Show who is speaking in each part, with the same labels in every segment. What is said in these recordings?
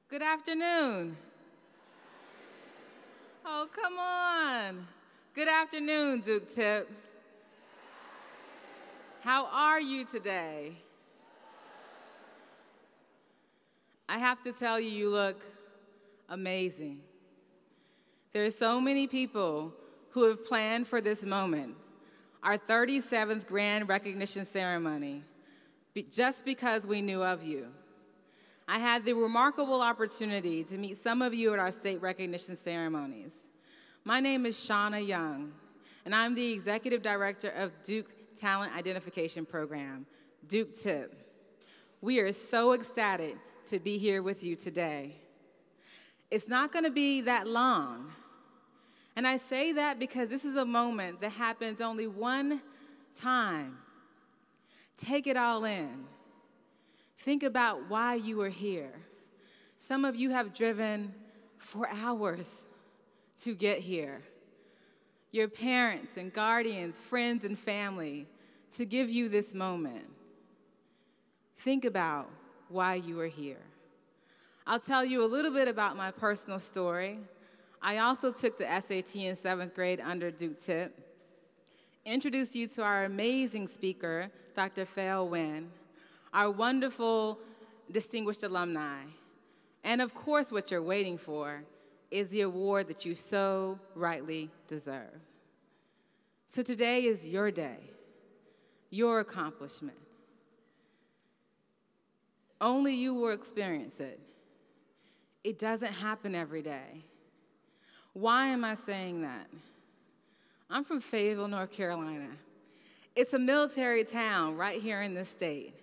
Speaker 1: Good afternoon. Oh, come on. Good afternoon, Duke Tip. How are you today? I have to tell you, you look amazing. There are so many people who have planned for this moment, our 37th Grand Recognition Ceremony, just because we knew of you. I had the remarkable opportunity to meet some of you at our state recognition ceremonies. My name is Shawna Young, and I'm the Executive Director of Duke Talent Identification Program, Duke TIP. We are so ecstatic to be here with you today. It's not going to be that long, and I say that because this is a moment that happens only one time. Take it all in. Think about why you are here. Some of you have driven for hours to get here. Your parents and guardians, friends and family, to give you this moment. Think about why you are here. I'll tell you a little bit about my personal story. I also took the SAT in 7th grade under Duke TIP. Introduce you to our amazing speaker, Dr. Phail Wynn, our wonderful distinguished alumni. And of course, what you're waiting for is the award that you so rightly deserve. So today is your day, your accomplishment. Only you will experience it. It doesn't happen every day. Why am I saying that? I'm from Fayetteville, North Carolina. It's a military town right here in this state.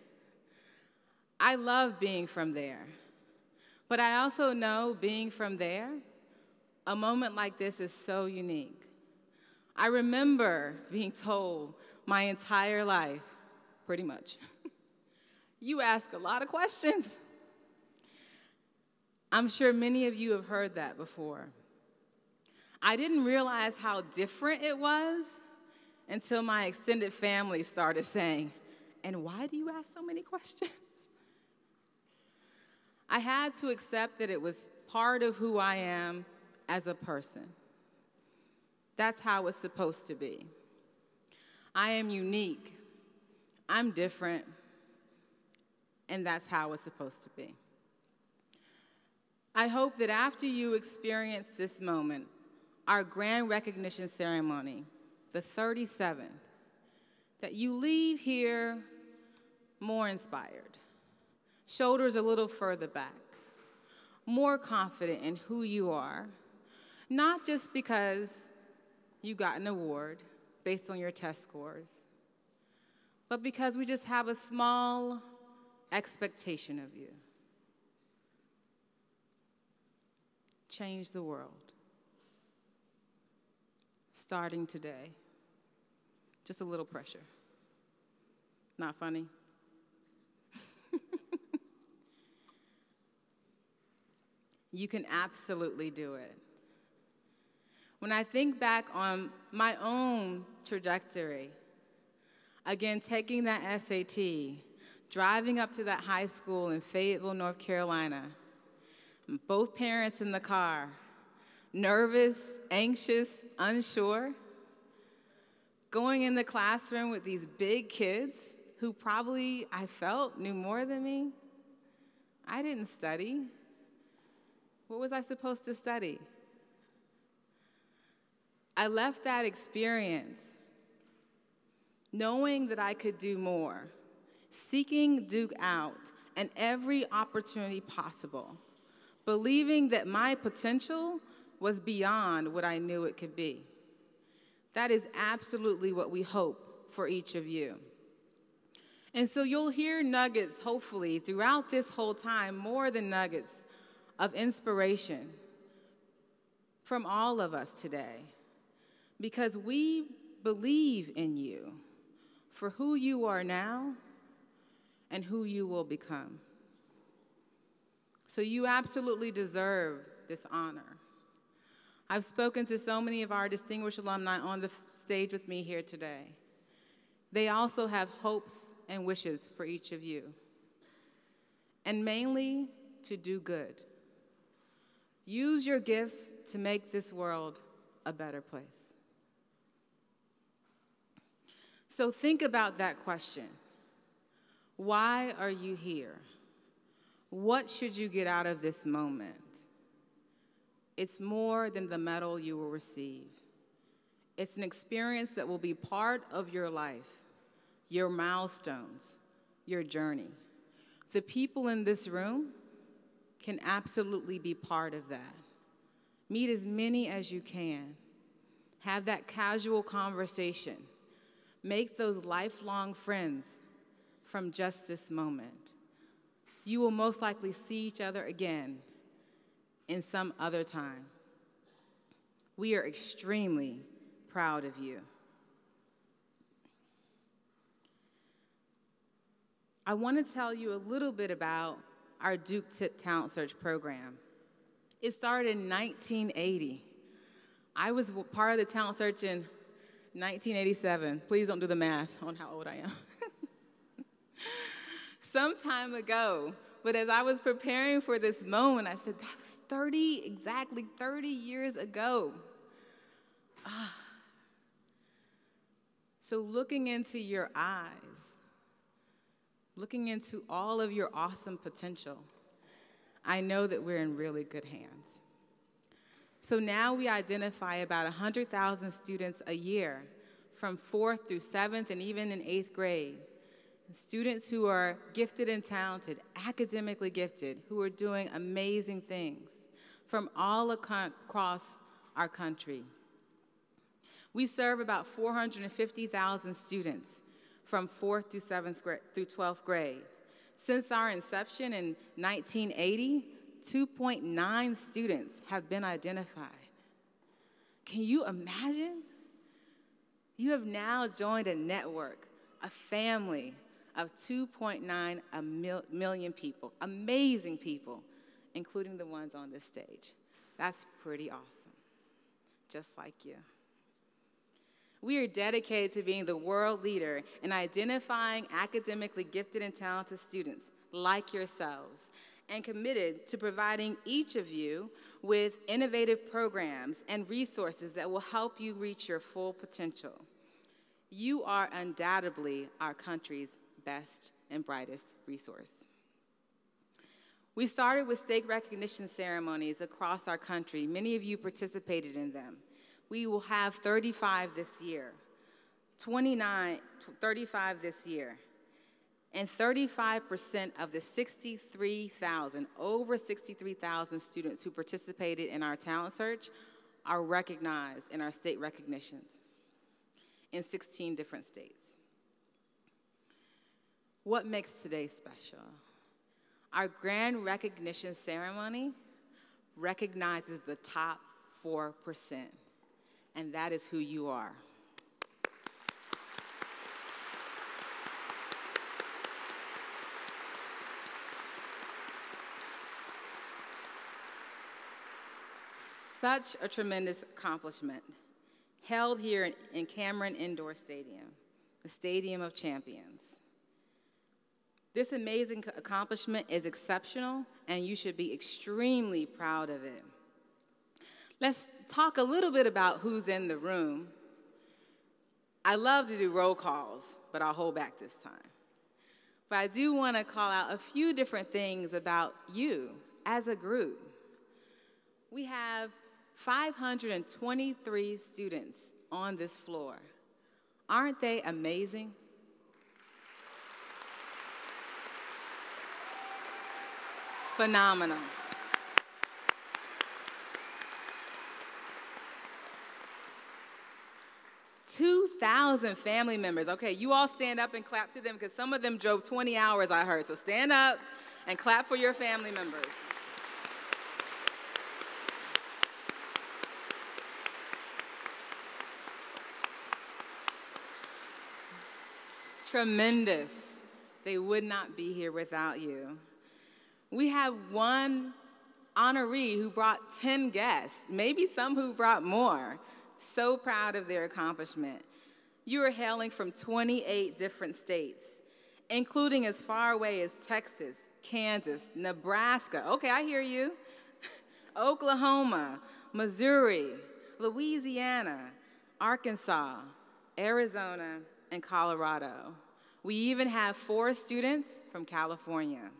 Speaker 1: I love being from there, but I also know being from there, a moment like this is so unique. I remember being told my entire life, pretty much, you ask a lot of questions. I'm sure many of you have heard that before. I didn't realize how different it was until my extended family started saying, "And why do you ask so many questions?" I had to accept that it was part of who I am as a person. That's how it's supposed to be. I am unique, I'm different, and that's how it's supposed to be. I hope that after you experience this moment, our grand recognition ceremony, the 37th, that you leave here more inspired, shoulders a little further back, more confident in who you are, not just because you got an award based on your test scores, but because we just have a small expectation of you. Change the world. Starting today. Just a little pressure. Not funny? You can absolutely do it. When I think back on my own trajectory, again, taking that SAT, driving up to that high school in Fayetteville, North Carolina, both parents in the car, nervous, anxious, unsure, going in the classroom with these big kids who probably, I felt, knew more than me. I didn't study. What was I supposed to study? I left that experience knowing that I could do more, seeking Duke out and every opportunity possible, believing that my potential was beyond what I knew it could be. That is absolutely what we hope for each of you. And so you'll hear nuggets, hopefully, throughout this whole time, more than nuggets of inspiration from all of us today, because we believe in you for who you are now and who you will become. So you absolutely deserve this honor. I've spoken to so many of our distinguished alumni on the stage with me here today. They also have hopes and wishes for each of you, and mainly to do good. Use your gifts to make this world a better place. So think about that question. Why are you here? What should you get out of this moment? It's more than the medal you will receive. It's an experience that will be part of your life, your milestones, your journey. The people in this room can absolutely be part of that. Meet as many as you can. Have that casual conversation. Make those lifelong friends from just this moment. You will most likely see each other again in some other time. We are extremely proud of you. I want to tell you a little bit about our Duke Tip Talent Search program. It started in 1980. I was part of the talent search in 1987. Please don't do the math on how old I am. Some time ago, but as I was preparing for this moment, I said, that was exactly 30 years ago. So looking into your eyes, looking into all of your awesome potential, I know that we're in really good hands. So now we identify about 100,000 students a year from 4th through 7th and even in 8th grade. Students who are gifted and talented, academically gifted, who are doing amazing things from all across our country. We serve about 450,000 students from 4th through 7th grade through 12th grade. Since our inception in 1980, 2.9 students have been identified. Can you imagine? You have now joined a network, a family of 2.9 million people, amazing people, including the ones on this stage. That's pretty awesome, just like you. We are dedicated to being the world leader in identifying academically gifted and talented students like yourselves, and committed to providing each of you with innovative programs and resources that will help you reach your full potential. You are undoubtedly our country's best and brightest resource. We started with state recognition ceremonies across our country. Many of you participated in them. We will have 35 this year, 35 this year. And 35% of the 63,000, over 63,000 students who participated in our talent search are recognized in our state recognitions in 16 different states. What makes today special? Our grand recognition ceremony recognizes the top 4%, and that is who you are. Such a tremendous accomplishment, held here in Cameron Indoor Stadium, the Stadium of Champions. This amazing accomplishment is exceptional, and you should be extremely proud of it. Let's talk a little bit about who's in the room. I love to do roll calls, but I'll hold back this time. But I do want to call out a few different things about you as a group. We have 523 students on this floor. Aren't they amazing? Phenomenal. $2,000 family members. Okay, you all stand up and clap to them because some of them drove 20 hours, I heard. So stand up and clap for your family members. Tremendous. They would not be here without you. We have one honoree who brought 10 guests, maybe some who brought more. So proud of their accomplishment. You are hailing from 28 different states, including as far away as Texas, Kansas, Nebraska. Okay, I hear you. Oklahoma, Missouri, Louisiana, Arkansas, Arizona, and Colorado. We even have 4 students from California.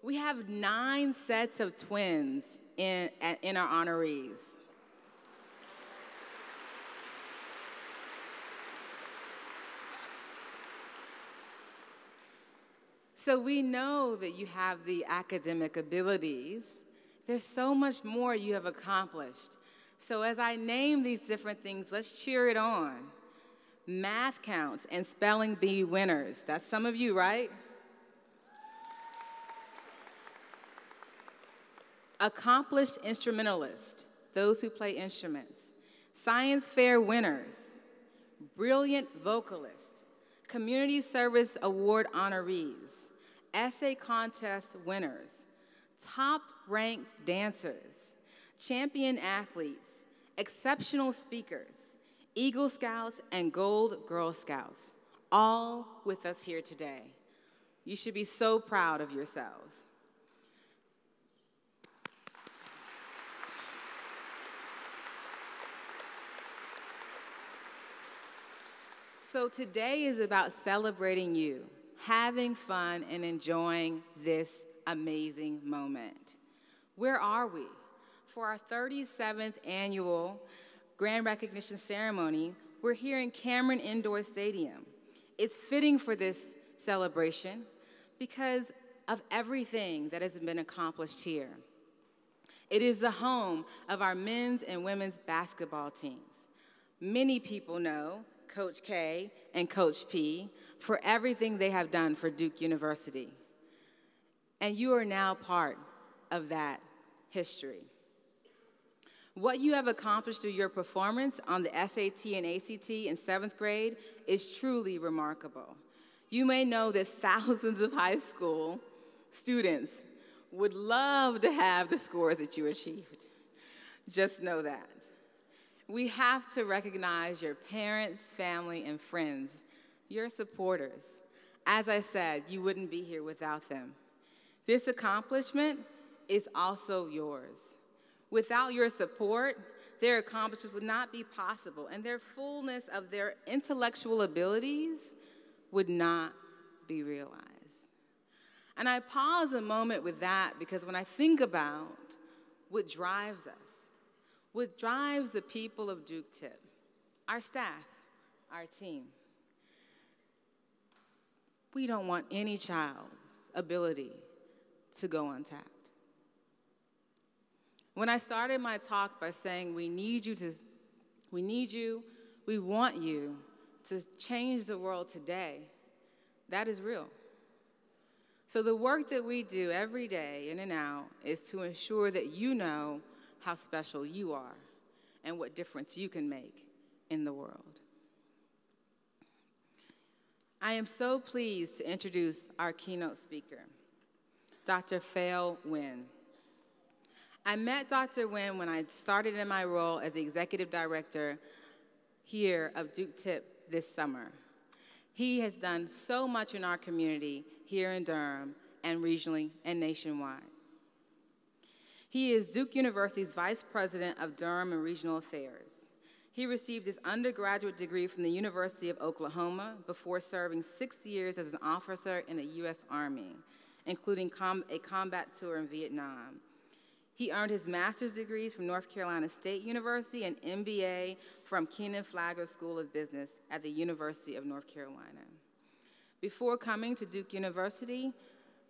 Speaker 1: We have 9 sets of twins in our honorees. So we know that you have the academic abilities. There's so much more you have accomplished. So as I name these different things, let's cheer it on. Math counts and spelling bee winners. That's some of you, right? Accomplished instrumentalists, those who play instruments. Science fair winners. Brilliant vocalists. Community Service Award honorees. Essay contest winners. Top-ranked dancers. Champion athletes. Exceptional speakers. Eagle Scouts and Gold Girl Scouts, all with us here today. You should be so proud of yourselves. So today is about celebrating you, having fun, and enjoying this amazing moment. Where are we? For our 37th annual Grand Recognition Ceremony, we're here in Cameron Indoor Stadium. It's fitting for this celebration because of everything that has been accomplished here. It is the home of our men's and women's basketball teams. Many people know Coach K and Coach P for everything they have done for Duke University. And you are now part of that history. What you have accomplished through your performance on the SAT and ACT in 7th grade is truly remarkable. You may know that thousands of high school students would love to have the scores that you achieved. Just know that. We have to recognize your parents, family, and friends, your supporters. As I said, you wouldn't be here without them. This accomplishment is also yours. Without your support, their accomplishments would not be possible, and their fullness of their intellectual abilities would not be realized. And I pause a moment with that because when I think about what drives us, what drives the people of Duke Tip, our staff, our team, we don't want any child's ability to go untapped. When I started my talk by saying we want you to change the world today, that is real. So the work that we do every day in and out is to ensure that you know how special you are and what difference you can make in the world. I am so pleased to introduce our keynote speaker, Dr. Phail Wynn. I met Dr. Wynn when I started in my role as the executive director here of Duke Tip this summer. He has done so much in our community here in Durham and regionally and nationwide. He is Duke University's Vice President of Durham and Regional Affairs. He received his undergraduate degree from the University of Oklahoma before serving 6 years as an officer in the U.S. Army, including a combat tour in Vietnam. He earned his master's degrees from North Carolina State University and MBA from Keenan Flagler School of Business at the University of North Carolina. Before coming to Duke University,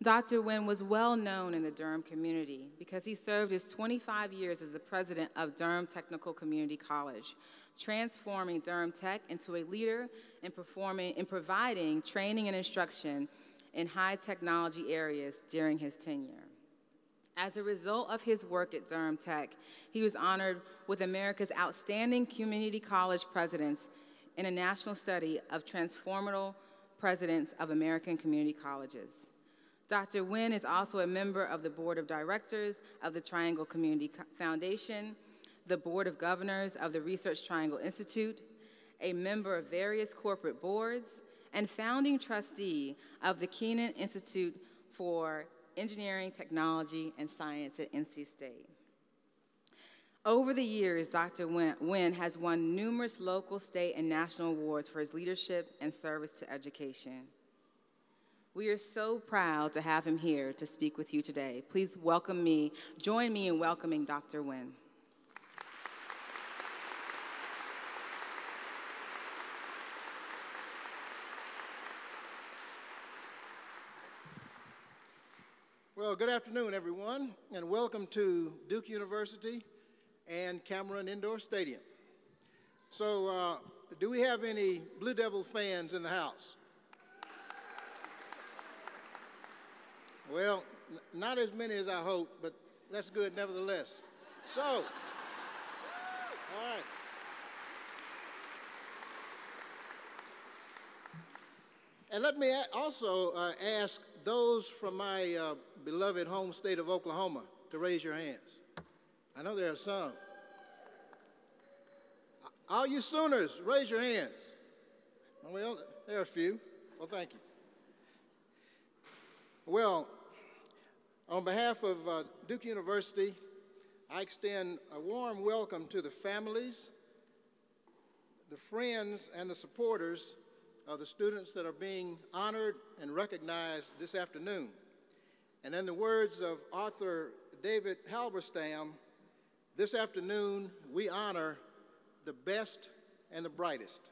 Speaker 1: Dr. Wynn was well known in the Durham community because he served his 25 years as the president of Durham Technical Community College, transforming Durham Tech into a leader in providing training and instruction in high technology areas during his tenure. As a result of his work at Durham Tech, he was honored with America's Outstanding Community College Presidents in a national study of transformative presidents of American community colleges. Dr. Wynn is also a member of the Board of Directors of the Triangle Community Foundation, the Board of Governors of the Research Triangle Institute, a member of various corporate boards, and founding trustee of the Keenan Institute for Engineering, Technology, and Science at NC State. Over the years, Dr. Wynn has won numerous local, state, and national awards for his leadership and service to education. We are so proud to have him here to speak with you today. Please join me in welcoming Dr. Wynn.
Speaker 2: Well, good afternoon, everyone, and welcome to Duke University and Cameron Indoor Stadium. So, do we have any Blue Devil fans in the house? Well, not as many as I hoped, but that's good nevertheless. So, all right. And let me also ask those from my beloved home state of Oklahoma to raise your hands. I know there are some. All you Sooners, raise your hands. Well, there are a few. Well, thank you. Well, on behalf of Duke University, I extend a warm welcome to the families, the friends, and the supporters of the students that are being honored and recognized this afternoon. And in the words of author David Halberstam, this afternoon we honor the best and the brightest.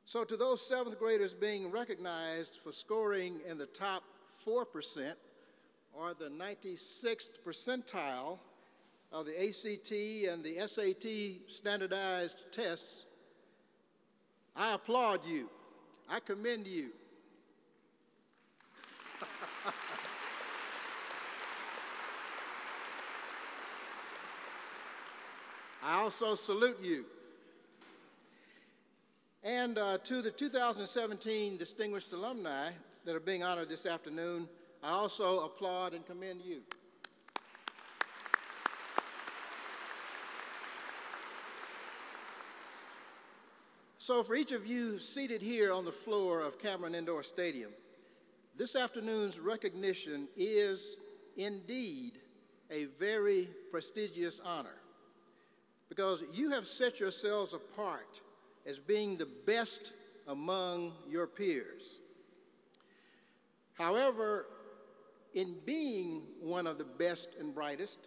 Speaker 2: So to those seventh graders being recognized for scoring in the top 4% or the 96th percentile of the ACT and the SAT standardized tests, I applaud you. I commend you. I also salute you. And to the 2017 distinguished alumni that are being honored this afternoon, I also applaud and commend you. So for each of you seated here on the floor of Cameron Indoor Stadium, this afternoon's recognition is indeed a very prestigious honor because you have set yourselves apart as being the best among your peers. However, in being one of the best and brightest,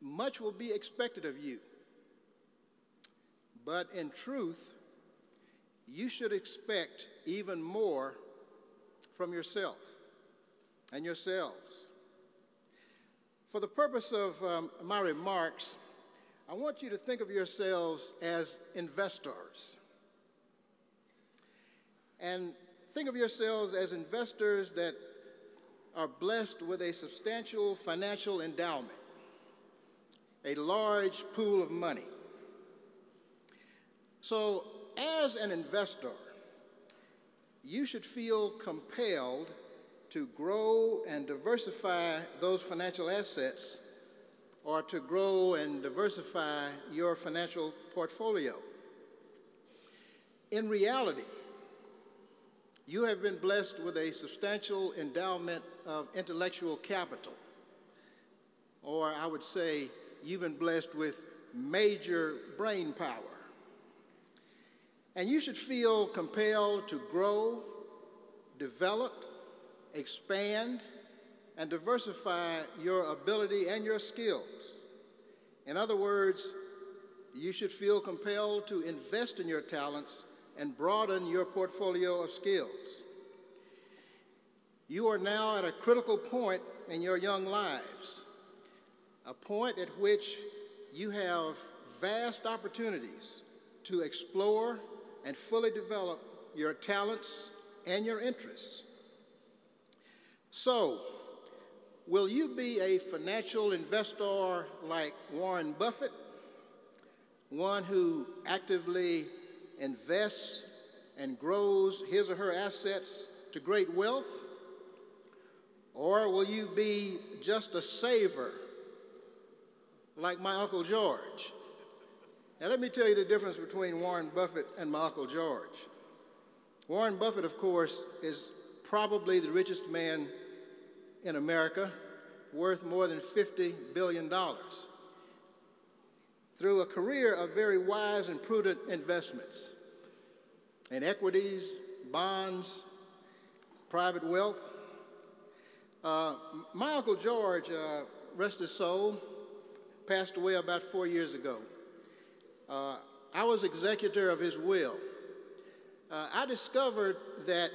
Speaker 2: much will be expected of you. But in truth, you should expect even more from yourself and yourselves. For the purpose of my remarks, I want you to think of yourselves as investors. And think of yourselves as investors that are blessed with a substantial financial endowment, a large pool of money. So, as an investor, you should feel compelled to grow and diversify those financial assets or to grow and diversify your financial portfolio. In reality, you have been blessed with a substantial endowment of intellectual capital, or I would say you've been blessed with major brain power. And you should feel compelled to grow, develop, expand, and diversify your ability and your skills. In other words, you should feel compelled to invest in your talents and broaden your portfolio of skills. You are now at a critical point in your young lives, a point at which you have vast opportunities to explore and fully develop your talents and your interests. So, will you be a financial investor like Warren Buffett, one who actively invests and grows his or her assets to great wealth? Or will you be just a saver like my Uncle George? Now let me tell you the difference between Warren Buffett and my Uncle George. Warren Buffett, of course, is probably the richest man in America worth more than $50 billion through a career of very wise and prudent investments in equities, bonds, private wealth. My Uncle George, rest his soul, passed away about 4 years ago. I was executor of his will. I discovered that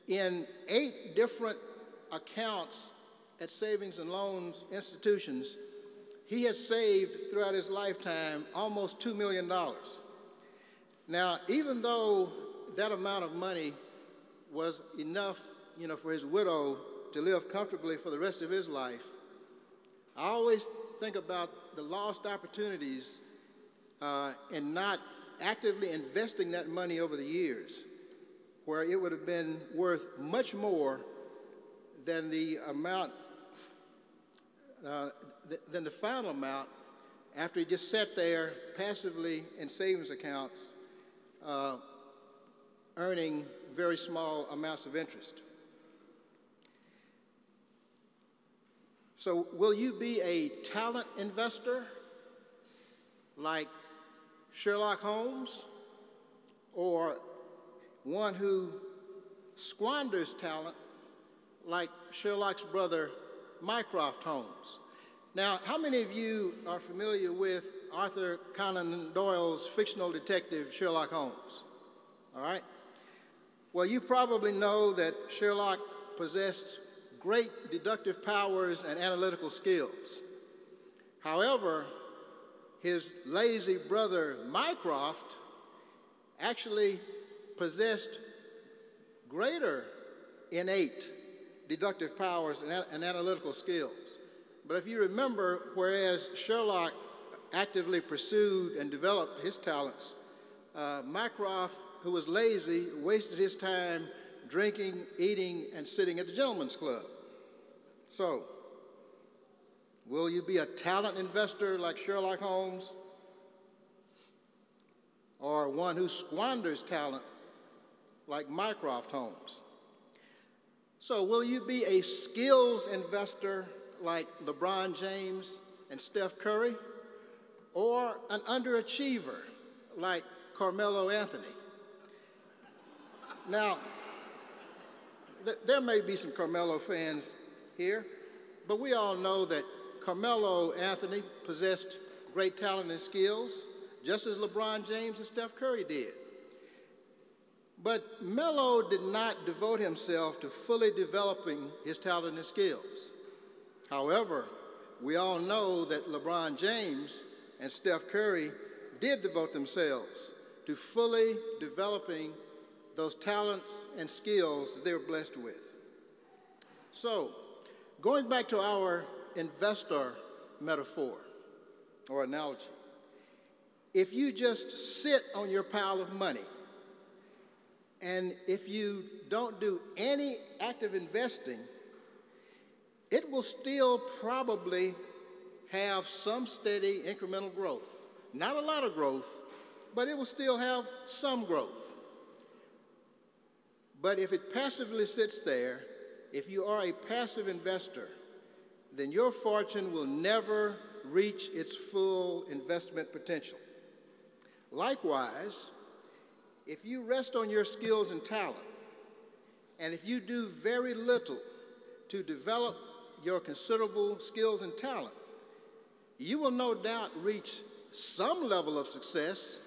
Speaker 2: in 8 different accounts at savings and loans institutions, he had saved throughout his lifetime almost $2 million. Now, even though that amount of money was enough, for his widow to live comfortably for the rest of his life, I always think about the lost opportunities in not actively investing that money over the years, where it would have been worth much more than the amount, than the final amount after he just sat there passively in savings accounts, earning very small amounts of interest. So will you be a talent investor like Sherlock Holmes, or one who squanders talent like Sherlock's brother, Mycroft Holmes? Now, how many of you are familiar with Arthur Conan Doyle's fictional detective, Sherlock Holmes? All right? Well, you probably know that Sherlock possessed great deductive powers and analytical skills. However, his lazy brother, Mycroft, actually possessed greater innate deductive powers and analytical skills. But if you remember, whereas Sherlock actively pursued and developed his talents, Mycroft, who was lazy, wasted his time drinking, eating, and sitting at the gentleman's club. So, will you be a talent investor like Sherlock Holmes, or one who squanders talent like Mycroft Holmes? So will you be a skills investor like LeBron James and Steph Curry, or an underachiever like Carmelo Anthony? Now, there may be some Carmelo fans here, but we all know that Carmelo Anthony possessed great talent and skills, just as LeBron James and Steph Curry did. But Melo did not devote himself to fully developing his talent and skills. However, we all know that LeBron James and Steph Curry did devote themselves to fully developing those talents and skills that they were blessed with. So, going back to our investor metaphor or analogy, if you just sit on your pile of money, and if you don't do any active investing, it will still probably have some steady incremental growth. Not a lot of growth, but it will still have some growth. But if it passively sits there, if you are a passive investor, then your fortune will never reach its full investment potential. Likewise, if you rest on your skills and talent, and if you do very little to develop your considerable skills and talent, you will no doubt reach some level of success,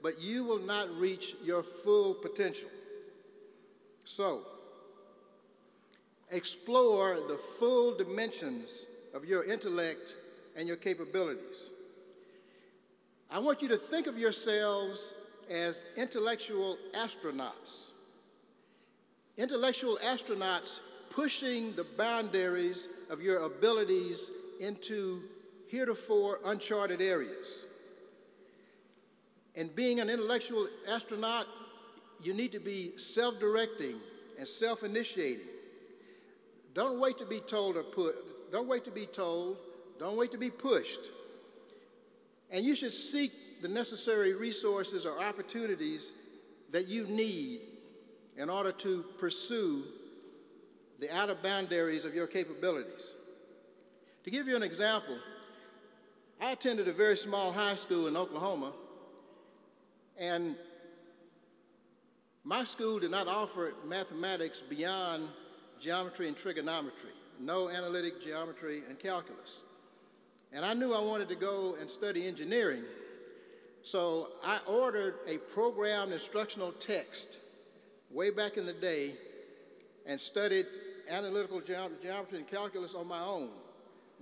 Speaker 2: but you will not reach your full potential. So, explore the full dimensions of your intellect and your capabilities. I want you to think of yourselves as intellectual astronauts. Intellectual astronauts pushing the boundaries of your abilities into heretofore uncharted areas. And being an intellectual astronaut, you need to be self-directing and self-initiating. Don't wait to be told don't wait to be told, don't wait to be pushed. And you should seek the necessary resources or opportunities that you need in order to pursue the outer boundaries of your capabilities. To give you an example, I attended a very small high school in Oklahoma, and my school did not offer mathematics beyond geometry and trigonometry, no analytic geometry and calculus. And I knew I wanted to go and study engineering, so I ordered a programmed instructional text way back in the day and studied analytical geometry and calculus on my own.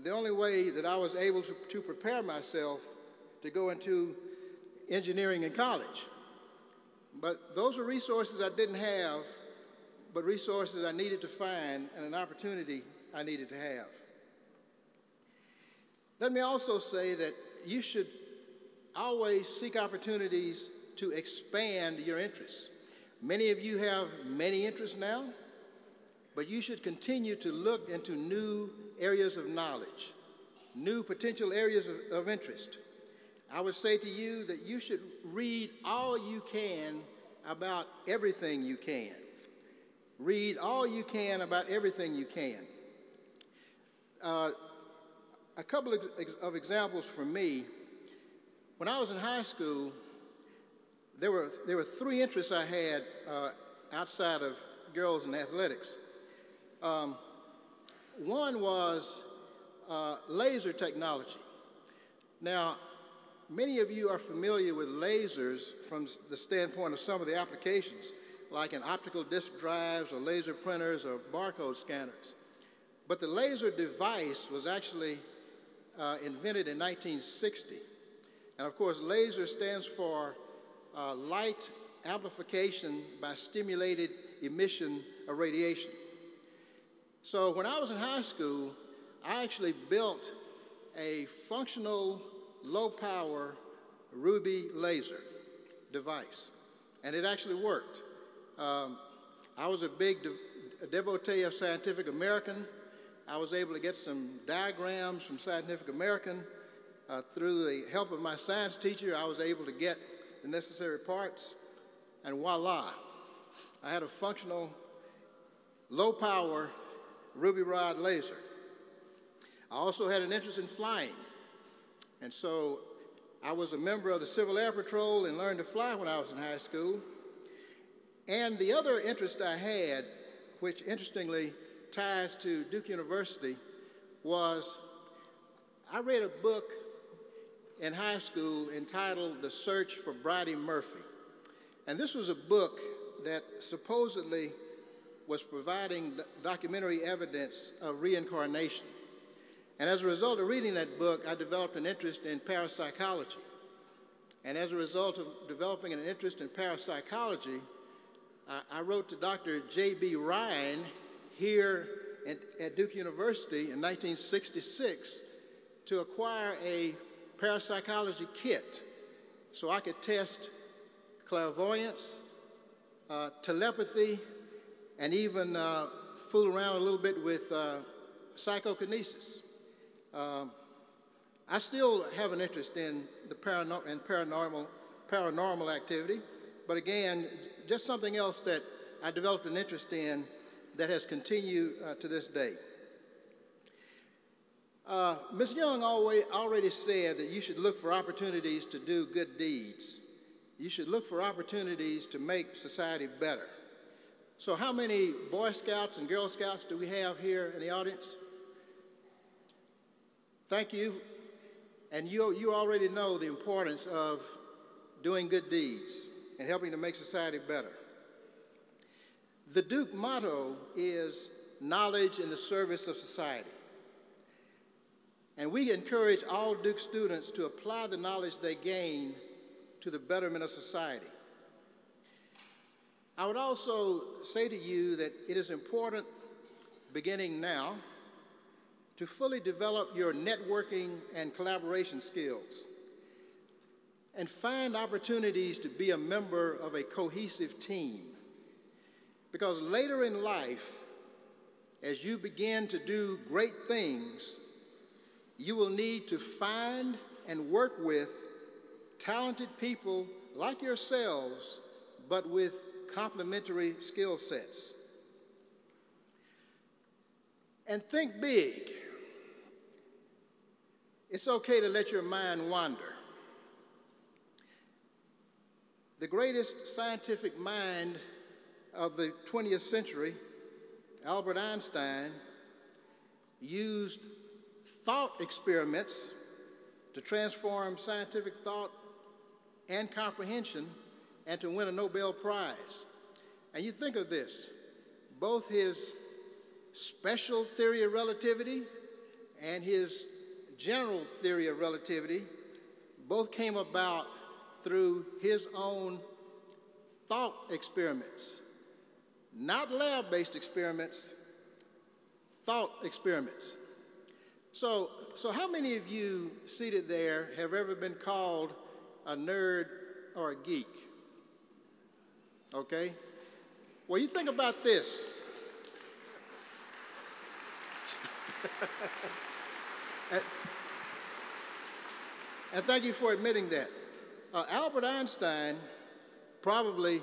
Speaker 2: The only way that I was able to prepare myself to go into engineering in college. But those are resources I didn't have, but resources I needed to find and an opportunity I needed to have. Let me also say that you should always seek opportunities to expand your interests. Many of you have many interests now, but you should continue to look into new areas of knowledge, new potential areas of interest. I would say to you that you should read all you can about everything you can. Read all you can about everything you can. A couple of examples from me. When I was in high school, there were three interests I had outside of girls and athletics. One was laser technology. Now, many of you are familiar with lasers from the standpoint of some of the applications, like in optical disk drives or laser printers or barcode scanners. But the laser device was actually invented in 1960. And of course, laser stands for light amplification by stimulated emission of radiation. So when I was in high school, I actually built a functional, low-power ruby laser device, and it actually worked. I was a big devotee of Scientific American. I was able to get some diagrams from Scientific American. Through the help of my science teacher, I was able to get the necessary parts, and voila, I had a functional, low-power ruby rod laser. I also had an interest in flying, and so I was a member of the Civil Air Patrol and learned to fly when I was in high school. And the other interest I had, which interestingly ties to Duke University, was I read a book in high school entitled The Search for Bridie Murphy. And this was a book that supposedly was providing documentary evidence of reincarnation. And as a result of reading that book, I developed an interest in parapsychology. And as a result of developing an interest in parapsychology, I wrote to Dr. J.B. Ryan here at Duke University in 1966 to acquire a parapsychology kit so I could test clairvoyance, telepathy, and even fool around a little bit with psychokinesis. I still have an interest in the paranormal activity, but again, just something else that I developed an interest in that has continued to this day. Ms. Young already said that you should look for opportunities to do good deeds. You should look for opportunities to make society better. So how many Boy Scouts and Girl Scouts do we have here in the audience? Thank you. And you already know the importance of doing good deeds and helping to make society better. The Duke motto is knowledge in the service of society. And we encourage all Duke students to apply the knowledge they gain to the betterment of society. I would also say to you that it is important, beginning now, to fully develop your networking and collaboration skills and find opportunities to be a member of a cohesive team. Because later in life, as you begin to do great things, you will need to find and work with talented people like yourselves, but with complementary skill sets. And think big. It's okay to let your mind wander. The greatest scientific mind of the 20th century, Albert Einstein, used thought experiments to transform scientific thought and comprehension and to win a Nobel Prize. And you think of this, both his special theory of relativity and his general theory of relativity both came about through his own thought experiments. Not lab-based experiments, thought experiments. So how many of you seated there have ever been called a nerd or a geek? Okay? Well, you think about this. And thank you for admitting that. Albert Einstein, probably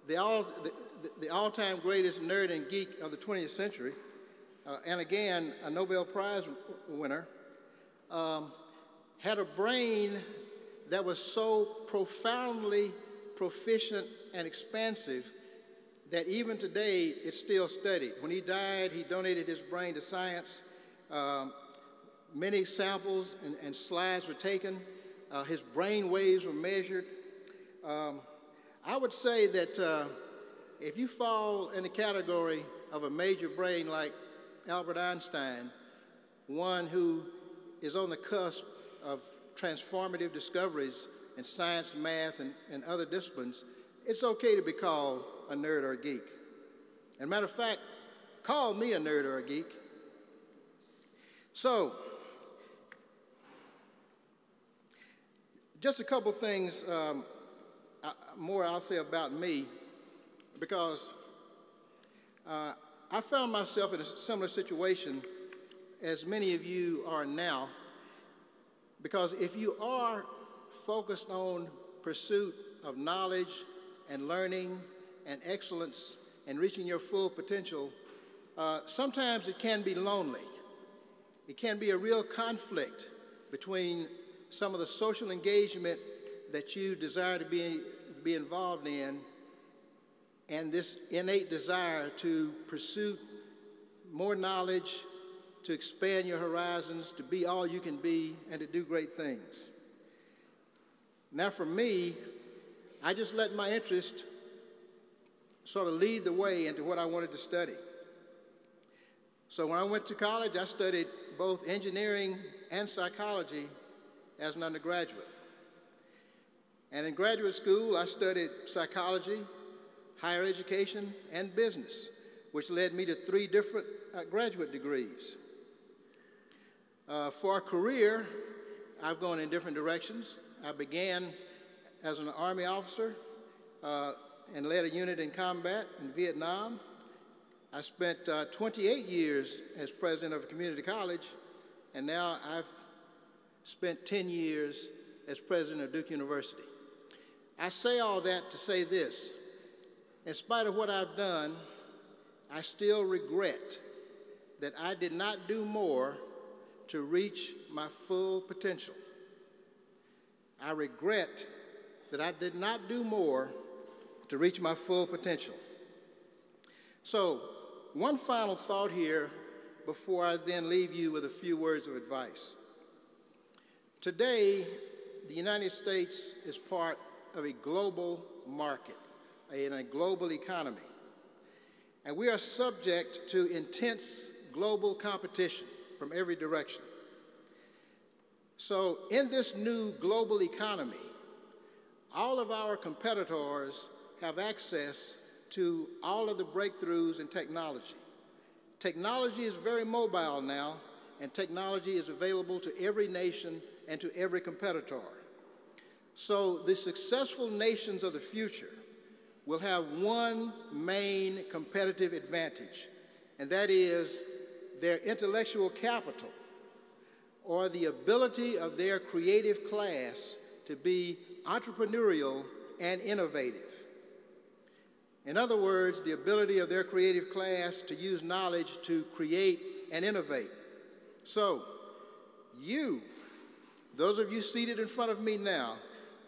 Speaker 2: the all-time greatest nerd and geek of the 20th century, and again, a Nobel Prize winner, had a brain that was so profoundly proficient and expansive that even today it's still studied. When he died, he donated his brain to science. Many samples and slides were taken. His brain waves were measured. I would say that if you fall in the category of a major brain like Albert Einstein, one who is on the cusp of transformative discoveries in science, math, and other disciplines, it's okay to be called a nerd or a geek. As a matter of fact, call me a nerd or a geek. So, just a couple things more I'll say about me, because I found myself in a similar situation as many of you are now, because if you are focused on pursuit of knowledge and learning and excellence and reaching your full potential, sometimes it can be lonely. It can be a real conflict between some of the social engagement that you desire to be involved in and this innate desire to pursue more knowledge, to expand your horizons, to be all you can be, and to do great things. Now for me, I just let my interest sort of lead the way into what I wanted to study. So when I went to college, I studied both engineering and psychology as an undergraduate. And in graduate school, I studied psychology, higher education, and business, which led me to 3 different graduate degrees. For a career, I've gone in different directions. I began as an Army officer and led a unit in combat in Vietnam. I spent 28 years as president of a community college, and now I've spent 10 years as president of Duke University. I say all that to say this: in spite of what I've done, I still regret that I did not do more to reach my full potential. I regret that I did not do more to reach my full potential. So, one final thought here before I then leave you with a few words of advice. Today, the United States is part of a global market, in a global economy. And we are subject to intense global competition from every direction. So in this new global economy, all of our competitors have access to all of the breakthroughs in technology. Technology is very mobile now, and technology is available to every nation and to every competitor. So the successful nations of the future will have one main competitive advantage, and that is their intellectual capital, or the ability of their creative class to be entrepreneurial and innovative. In other words, the ability of their creative class to use knowledge to create and innovate. So, you, those of you seated in front of me now,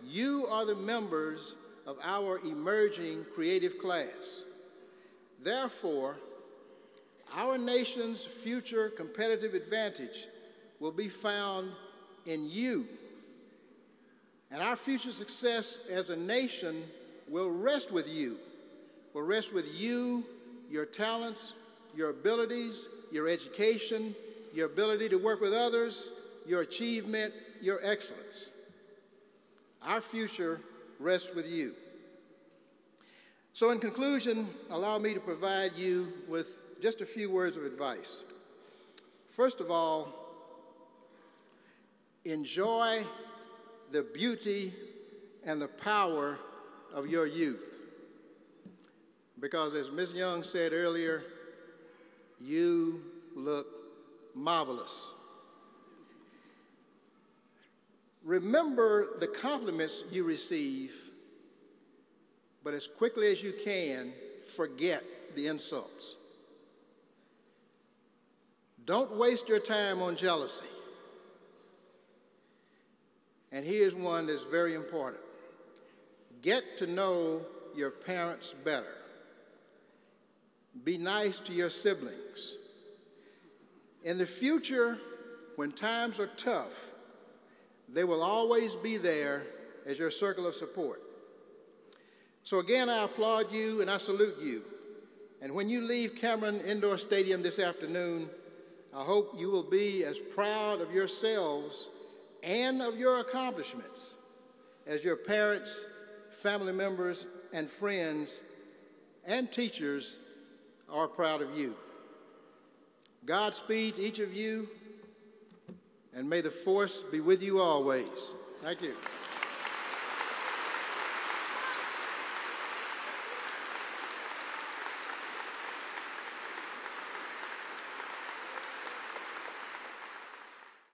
Speaker 2: you are the members of our emerging creative class. Therefore, our nation's future competitive advantage will be found in you. And our future success as a nation will rest with you. Will rest with you, your talents, your abilities, your education, your ability to work with others, your achievement, your excellence. Our future rests with you. So in conclusion, allow me to provide you with just a few words of advice. First of all, enjoy the beauty and the power of your youth. Because as Ms. Young said earlier, you look marvelous. Remember the compliments you receive, but as quickly as you can, forget the insults. Don't waste your time on jealousy. And here's one that's very important. Get to know your parents better. Be nice to your siblings. In the future, when times are tough, they will always be there as your circle of support. So again, I applaud you and I salute you. And when you leave Cameron Indoor Stadium this afternoon, I hope you will be as proud of yourselves and of your accomplishments as your parents, family members, and friends and teachers are proud of you. Godspeed to each of you, and may the force be with you always. Thank you.